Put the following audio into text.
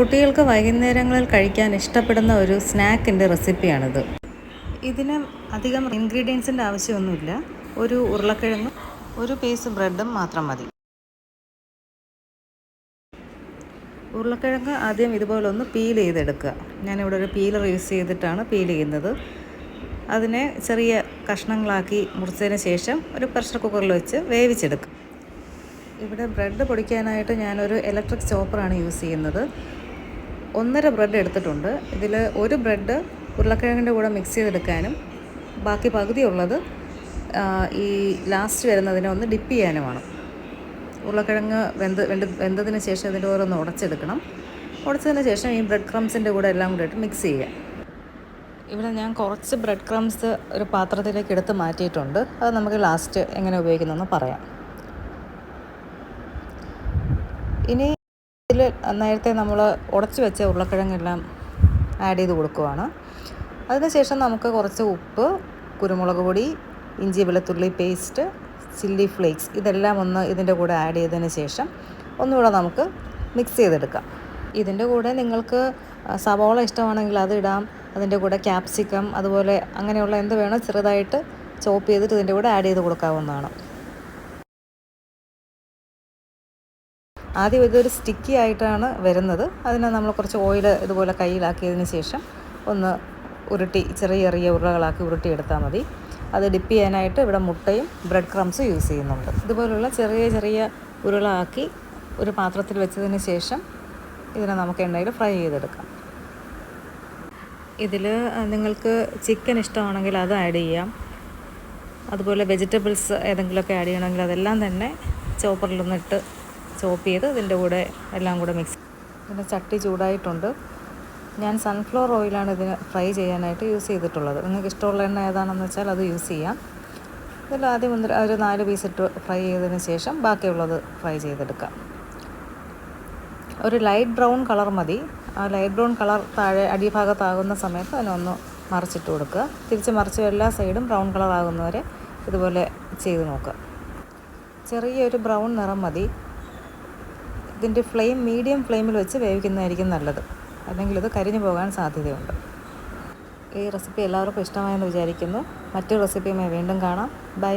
കുട്ടികൾക്ക് വൈകുന്നേരങ്ങളിൽ കഴിക്കാൻ ഇഷ്ടപ്പെടുന്ന ഒരു സ്നാക്കിൻ്റെ റെസിപ്പിയാണിത്. ഇതിന് അധികം ഇൻഗ്രീഡിയൻസിൻ്റെ ആവശ്യമൊന്നുമില്ല. ഒരു ഉരുളക്കിഴങ്ങും ഒരു പീസ് ബ്രെഡും മാത്രം മതി. ഉരുളക്കിഴങ്ങ് ആദ്യം ഇതുപോലെ ഒന്ന് പീൽ ചെയ്തെടുക്കുക. ഞാനിവിടെ ഒരു പീലർ യൂസ് ചെയ്തിട്ടാണ് പീൽ ചെയ്യുന്നത്. അതിനെ ചെറിയ കഷ്ണങ്ങളാക്കി മുറിച്ചതിന് ശേഷം ഒരു പ്രഷർ കുക്കറിൽ വെച്ച് വേവിച്ചെടുക്കും. ഇവിടെ ബ്രെഡ് പൊടിക്കാനായിട്ട് ഞാനൊരു ഇലക്ട്രിക് ചോപ്പറാണ് യൂസ് ചെയ്യുന്നത്. 1.5 ബ്രെഡ് എടുത്തിട്ടുണ്ട്. ഇതിൽ ഒരു ബ്രെഡ് ഉരുളക്കിഴങ്ങിൻ്റെ കൂടെ മിക്സ് ചെയ്തെടുക്കാനും ബാക്കി പകുതിയുള്ളത് ഈ ലാസ്റ്റ് വരുന്നതിനെ ഒന്ന് ഡിപ്പ് ചെയ്യാനുമാണ്. ഉരുളക്കിഴങ്ങ് വെന്തതിന് ശേഷം ഇതിൻ്റെ ഓരോന്ന് ഉടച്ചെടുക്കണം. ഉടച്ചതിന് ശേഷം ഈ ബ്രെഡ് ക്രംസിൻ്റെ കൂടെ എല്ലാം കൂടെ ഇട്ട് മിക്സ് ചെയ്യുക. ഇവിടെ ഞാൻ കുറച്ച് ബ്രെഡ് ക്രംസ് ഒരു പാത്രത്തിലേക്ക് എടുത്ത് മാറ്റിയിട്ടുണ്ട്. അത് നമുക്ക് ലാസ്റ്റ് എങ്ങനെ ഉപയോഗിക്കുന്നതെന്ന് പറയാം. ഇനി ഇതിൽ നേരത്തെ നമ്മൾ ഉടച്ച് വെച്ച ഉരുളക്കിഴങ്ങെല്ലാം ആഡ് ചെയ്ത് കൊടുക്കുവാണ്. അതിനുശേഷം നമുക്ക് കുറച്ച് ഉപ്പ്, കുരുമുളക് പൊടി, ഇഞ്ചി വെളുത്തുള്ളി പേസ്റ്റ്, ചില്ലി ഫ്ലേക്സ് ഇതെല്ലാം ഒന്ന് ഇതിൻ്റെ കൂടെ ആഡ് ചെയ്തതിന് ശേഷം ഒന്നുകൂടെ നമുക്ക് മിക്സ് ചെയ്തെടുക്കാം. ഇതിൻ്റെ കൂടെ നിങ്ങൾക്ക് സവോള ഇഷ്ടമാണെങ്കിൽ അത് ഇടാം. അതിൻ്റെ കൂടെ ക്യാപ്സിക്കം അതുപോലെ അങ്ങനെയുള്ള എന്ത് വേണോ ചെറുതായിട്ട് ചോപ്പ് ചെയ്തിട്ട് ഇതിൻ്റെ കൂടെ ആഡ് ചെയ്ത് കൊടുക്കാവുന്നതാണ്. ആദ്യം ഇതൊരു സ്റ്റിക്കി ആയിട്ടാണ് വരുന്നത്. അതിനെ നമ്മൾ കുറച്ച് ഓയിൽ ഇതുപോലെ കയ്യിലാക്കിയതിന് ശേഷം ഒന്ന് ഉരുട്ടി ചെറിയ ഉരുളകളാക്കി ഉരുട്ടിയെടുത്താൽ മതി. അത് ഡിപ്പ് ചെയ്യാനായിട്ട് ഇവിടെ മുട്ടയും ബ്രെഡ് ക്രംസും യൂസ് ചെയ്യുന്നുണ്ട്. ഇതുപോലുള്ള ചെറിയ ഉരുളാക്കി ഒരു പാത്രത്തിൽ വെച്ചതിന് ശേഷം ഇതിനെ നമുക്ക് എണ്ണയിൽ ഫ്രൈ ചെയ്തെടുക്കാം. ഇതിൽ നിങ്ങൾക്ക് ചിക്കൻ ഇഷ്ടമാണെങ്കിൽ അത് ആഡ് ചെയ്യാം. അതുപോലെ വെജിറ്റബിൾസ് ഏതെങ്കിലുമൊക്കെ ആഡ് ചെയ്യണമെങ്കിൽ അതെല്ലാം തന്നെ ചോപ്പറിലൊന്നിട്ട് ചോപ്പ് ചെയ്ത് ഇതിൻ്റെ കൂടെ എല്ലാം കൂടെ മിക്സ്. പിന്നെ ചട്ടി ചൂടായിട്ടുണ്ട്. ഞാൻ സൺഫ്ലവർ ഓയിലാണ് ഇതിന് ഫ്രൈ ചെയ്യാനായിട്ട് യൂസ് ചെയ്തിട്ടുള്ളത്. നിങ്ങൾക്ക് ഇഷ്ടമുള്ള എണ്ണ ഏതാണെന്ന് വെച്ചാൽ അത് യൂസ് ചെയ്യാം. ഇതിൽ ആദ്യം ഒരു 4 പീസ് ഇട്ട് ഫ്രൈ ചെയ്തതിന് ശേഷം ബാക്കിയുള്ളത് ഫ്രൈ ചെയ്തെടുക്കാം. ഒരു ലൈറ്റ് ബ്രൗൺ കളർ മതി. ആ ലൈറ്റ് ബ്രൗൺ കളർ താഴെ അടിഭാഗത്താകുന്ന സമയത്ത് അതിനൊന്ന് മറിച്ചിട്ട് കൊടുക്കുക. തിരിച്ച് മറിച്ച് എല്ലാ സൈഡും ബ്രൗൺ കളർ ആകുന്നവരെ ഇതുപോലെ ചെയ്ത് നോക്കുക. ചെറിയൊരു ബ്രൗൺ നിറം മതി. ഇതിൻ്റെ ഫ്ലെയിം മീഡിയം ഫ്ലെയിമിൽ വെച്ച് വേവിക്കുന്നതായിരിക്കും നല്ലത്. അല്ലെങ്കിൽ ഇത് കരിഞ്ഞു പോകാൻ സാധ്യതയുണ്ട്. ഈ റെസിപ്പി എല്ലാവർക്കും ഇഷ്ടമായെന്ന് വിചാരിക്കുന്നു. മറ്റൊരു റെസിപ്പിയുമായി വീണ്ടും കാണാം. ബൈ.